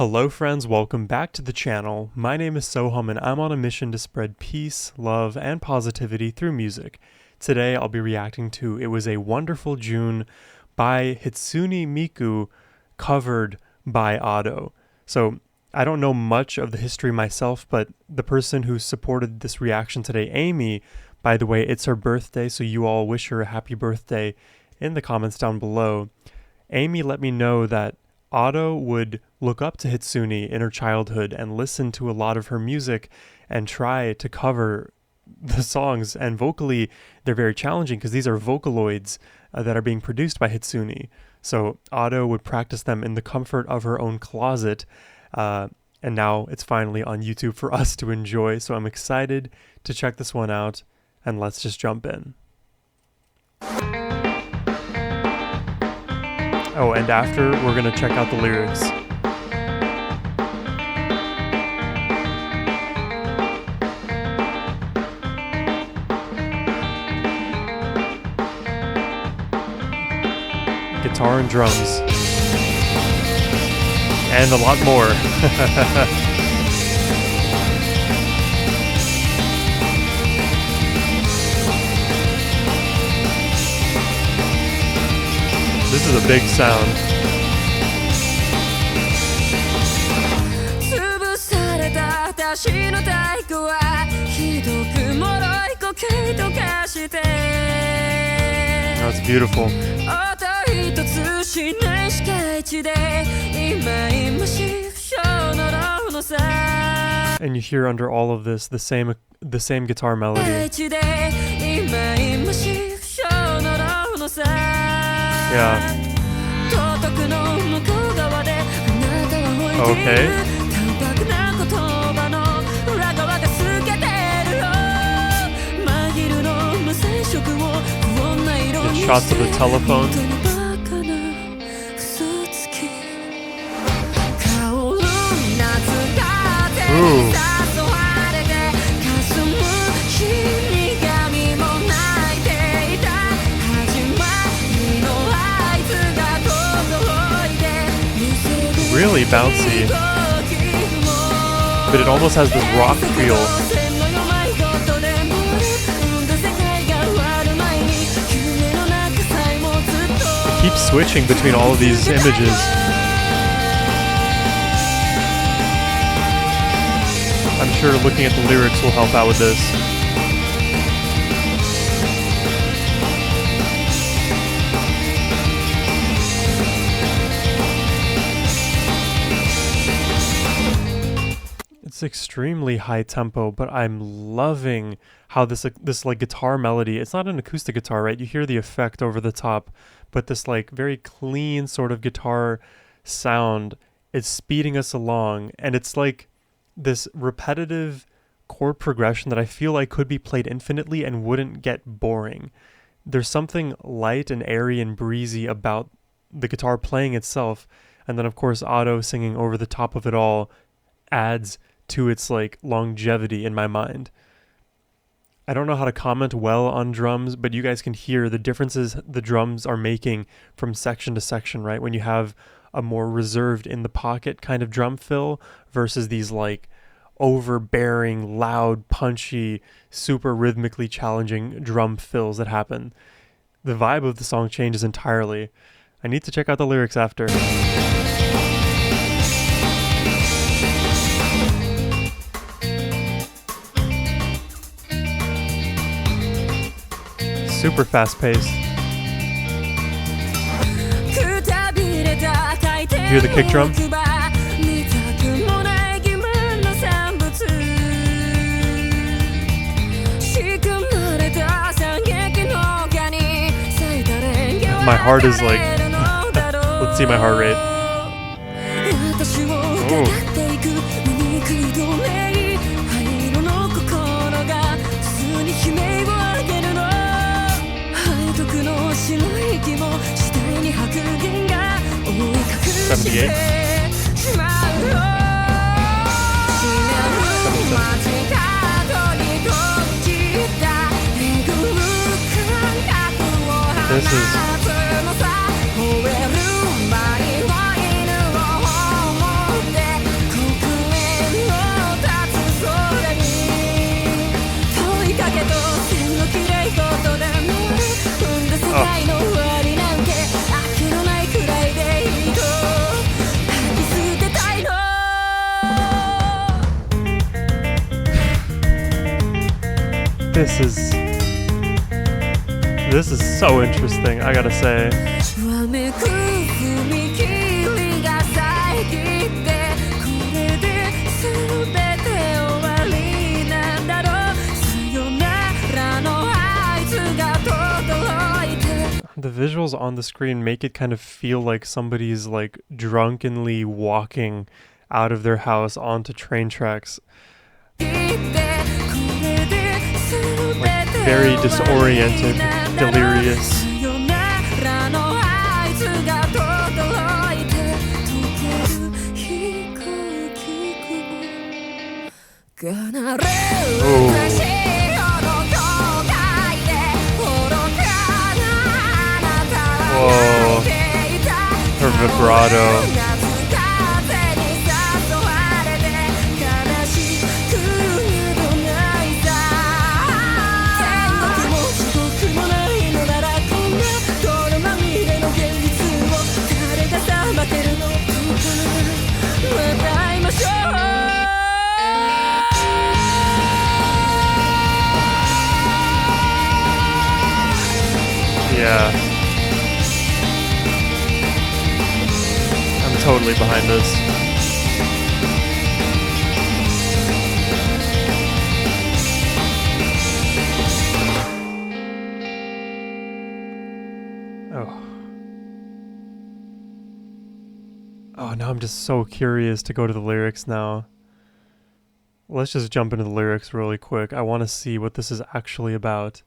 Hello friends, welcome back to the channel. My name is Sohum and I'm on a mission to spread peace, love, and positivity through music. Today I'll be reacting to It Was a Wonderful June by Hatsune Miku, covered by Ado. So I don't know much of the history myself, but the person who supported this reaction today, Amy, by the way, it's her birthday, so you all wish her a happy birthday in the comments down below. Amy let me know that Ado would look up to Hatsune in her childhood and listen to a lot of her music and try to cover the songs. And vocally, they're very challenging because these are Vocaloids that are being produced by Hatsune. So Ado would practice them in the comfort of her own closet. And now it's finally on YouTube for us to enjoy. So I'm excited to check this one out. And let's just jump in. Oh, and after, we're going to check out the lyrics. Guitar and drums. And a lot more. This is a big sound. That's beautiful. And you hear under all of this the same guitar melody. Yeah. Okay. Get shots of the telephone. Ooh. Really bouncy, but it almost has this rock feel. It keeps switching between all of these images. I'm sure looking at the lyrics will help out with this. It's extremely high tempo, but I'm loving how this like guitar melody, it's not an acoustic guitar, right? You hear the effect over the top, but this like very clean sort of guitar sound is speeding us along, and it's like this repetitive chord progression that I feel like could be played infinitely and wouldn't get boring. There's something light and airy and breezy about the guitar playing itself, and then of course Ado singing over the top of it all adds to its like longevity in my mind. I don't know how to comment well on drums, but you guys can hear the differences the drums are making from section to section, right? When you have a more reserved in the pocket kind of drum fill versus these like overbearing, loud, punchy, super rhythmically challenging drum fills that happen. The vibe of the song changes entirely. I need to check out the lyrics after. Super fast-paced. Hear the kick drum? My heart is like... Let's see my heart rate. Oh. This is... This is so interesting, I gotta say. The visuals on the screen make it kind of feel like somebody's like drunkenly walking out of their house onto train tracks. Like very disoriented, delirious. Ooh. Whoa. Her vibrato. Yeah. I'm totally behind this. Oh, now I'm just so curious to go to the lyrics now. Let's just jump into the lyrics really quick. I want to see what this is actually about.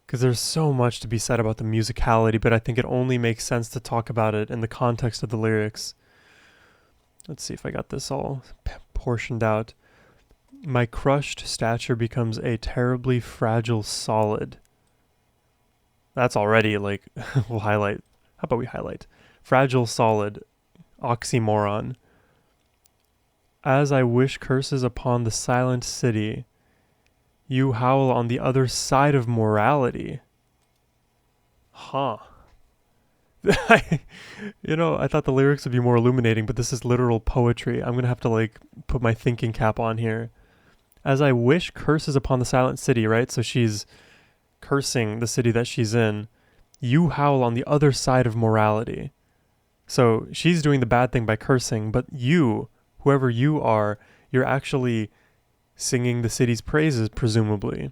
Because there's so much to be said about the musicality, but I think it only makes sense to talk about it in the context of the lyrics. Let's see if I got this all portioned out. My crushed stature becomes a terribly fragile solid. That's already like, we'll highlight. How about we highlight? Fragile solid, oxymoron. As I wish curses upon the silent city, you howl on the other side of morality. Huh. You know, I thought the lyrics would be more illuminating, but this is literal poetry. I'm going to have to like put my thinking cap on here. As I wish curses upon the silent city, right? So she's cursing the city that she's in. You howl on the other side of morality. So she's doing the bad thing by cursing, but you, whoever you are, you're actually singing the city's praises, presumably.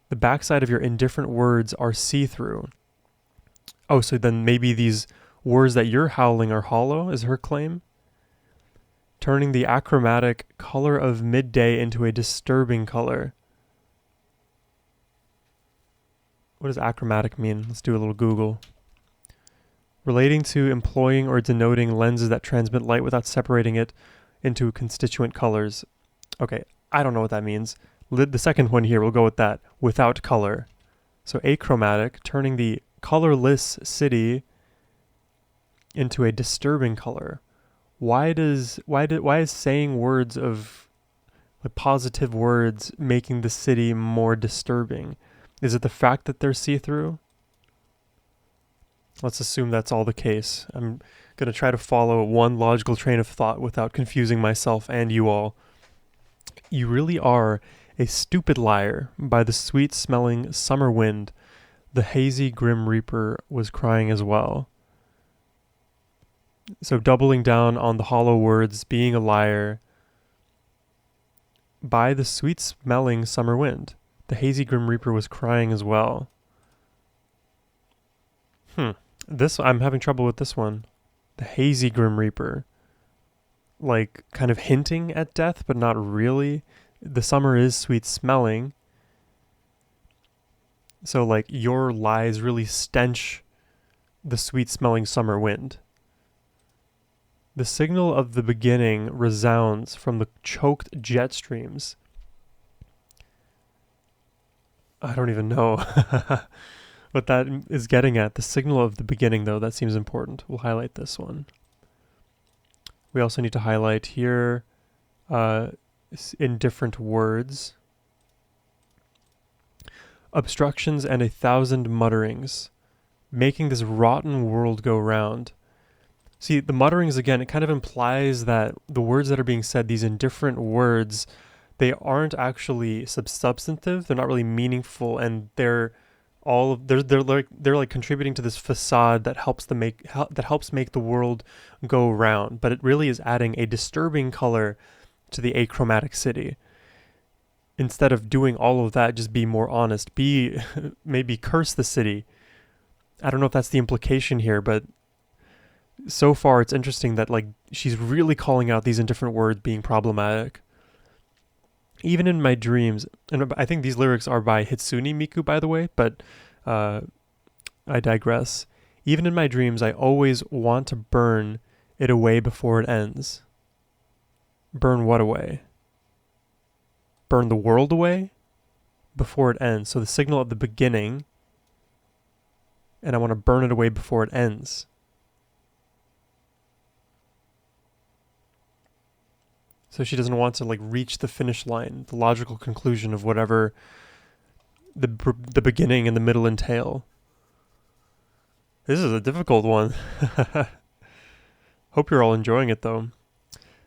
The backside of your indifferent words are see-through. Oh, so then maybe these words that you're howling are hollow, is her claim? Turning the achromatic color of midday into a disturbing color. What does achromatic mean? Let's do a little Google. Relating to employing or denoting lenses that transmit light without separating it into constituent colors. Okay, I don't know what that means. The second one here, we'll go with that. Without color. So achromatic, turning the colorless city into a disturbing color. Why is saying words of like positive words making the city more disturbing? Is it the fact that they're see-through? Let's assume that's all the case. I'm going to try to follow one logical train of thought without confusing myself and you all. You really are a stupid liar. By the sweet-smelling summer wind, the hazy grim reaper was crying as well. So doubling down on the hollow words, being a liar. By the sweet-smelling summer wind, the hazy grim reaper was crying as well. I'm having trouble with this one. The hazy grim reaper. Like, kind of hinting at death, but not really. The summer is sweet smelling. So, like, your lies really stench the sweet smelling summer wind. The signal of the beginning resounds from the choked jet streams. I don't even know what that is getting at. The signal of the beginning, though, that seems important. We'll highlight this one. We also need to highlight here in different words. Obstructions and 1,000 mutterings, making this rotten world go round. See, the mutterings, again, it kind of implies that the words that are being said, these indifferent words, they aren't actually substantive. They're not really meaningful, and they're like contributing to this facade that helps make the world go round. But it really is adding a disturbing color to the achromatic city. Instead of doing all of that, just be more honest. Be maybe curse the city. I don't know if that's the implication here, but so far it's interesting that like she's really calling out these indifferent words being problematic. Even in my dreams, and I think these lyrics are by Hatsune Miku, by the way, but uh, I digress. Even in my dreams, I always want to burn it away before it ends. Burn what away? Burn the world away before it ends. So the signal at the beginning, and I want to burn it away before it ends. So she doesn't want to like reach the finish line, the logical conclusion of whatever the beginning and the middle entail. This is a difficult one. Hope you're all enjoying it though.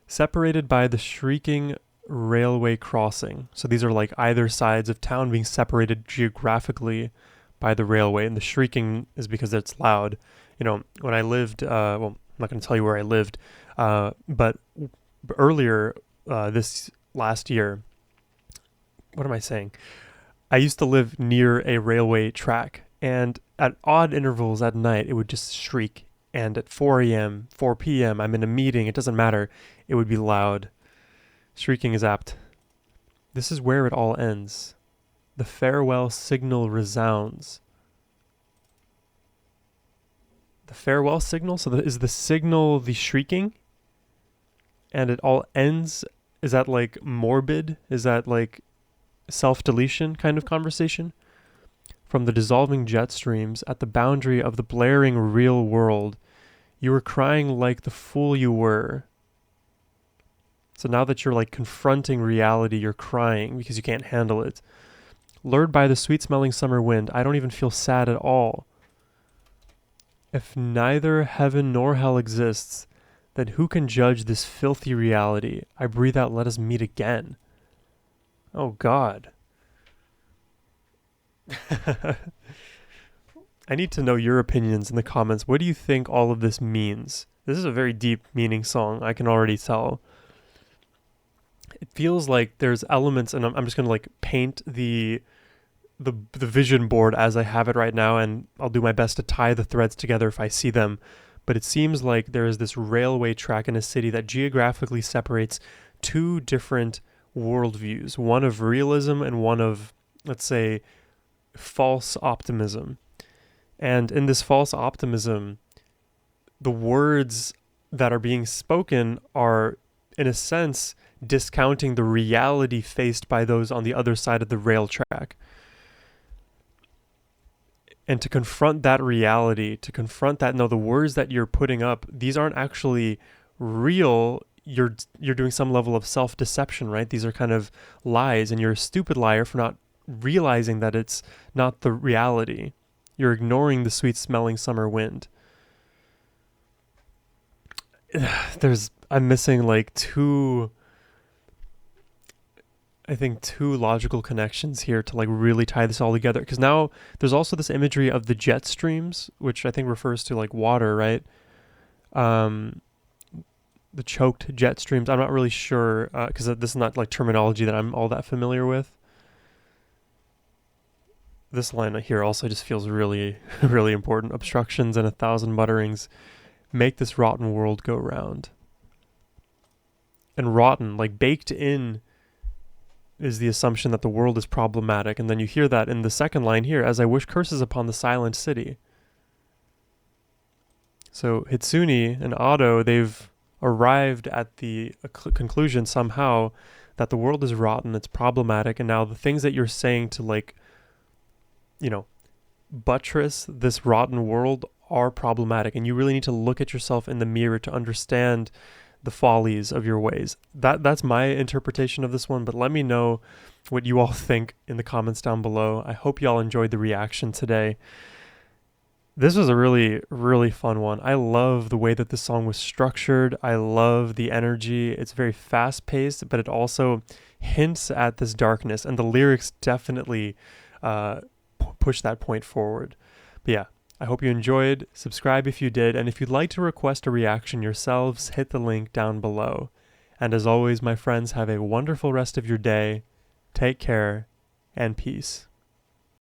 Separated by the shrieking railway crossing. So these are like either sides of town being separated geographically by the railway, and the shrieking is because it's loud. You know, when I lived, well, I'm not going to tell you where I lived, but earlier this last year, what am I saying? I used to live near a railway track, and at odd intervals at night, it would just shriek. And at 4 a.m., 4 p.m., I'm in a meeting, it doesn't matter, it would be loud. Shrieking is apt. This is where it all ends. The farewell signal resounds. The farewell signal? So is the signal the shrieking? And it all ends? Is that like morbid? Is that like self-deletion kind of conversation? From the dissolving jet streams at the boundary of the blaring real world, you were crying like the fool you were. So now that you're like confronting reality, you're crying because you can't handle it. Lured by the sweet-smelling summer wind, I don't even feel sad at all. If neither heaven nor hell exists, then who can judge this filthy reality? I breathe out, let us meet again. Oh God. I need to know your opinions in the comments. What do you think all of this means? This is a very deep meaning song, I can already tell. It feels like there's elements, and I'm just going to like paint the vision board as I have it right now, and I'll do my best to tie the threads together if I see them. But it seems like there is this railway track in a city that geographically separates two different worldviews, one of realism and one of, let's say, false optimism. And in this false optimism, the words that are being spoken are, in a sense, discounting the reality faced by those on the other side of the rail track. And to confront that reality, to confront that, no, the words that you're putting up, these aren't actually real. You're doing some level of self-deception, right? These are kind of lies, and you're a stupid liar for not realizing that it's not the reality. You're ignoring the sweet-smelling summer wind. I'm missing like two logical connections here to like really tie this all together. Because now there's also this imagery of the jet streams, which I think refers to like water, right? The choked jet streams. I'm not really sure because this is not like terminology that I'm all that familiar with. This line here also just feels really, really important. Obstructions and 1,000 mutterings make this rotten world go round. And rotten, like baked in, is the assumption that the world is problematic. And then you hear that in the second line here, as I wish curses upon the silent city. So Hatsune and Ado, they've arrived at the conclusion somehow that the world is rotten, it's problematic, and now the things that you're saying to like, you know, buttress this rotten world are problematic, and you really need to look at yourself in the mirror to understand the follies of your ways. That's my interpretation of this one, but let me know what you all think in the comments down below. I hope you all enjoyed the reaction today. This was a really, really fun one. I love the way that the song was structured. I love the energy. It's very fast paced, but it also hints at this darkness, and the lyrics definitely uh, push that point forward. But yeah, I hope you enjoyed. Subscribe if you did, and if you'd like to request a reaction yourselves, hit the link down below. And as always, my friends, have a wonderful rest of your day. Take care, and peace.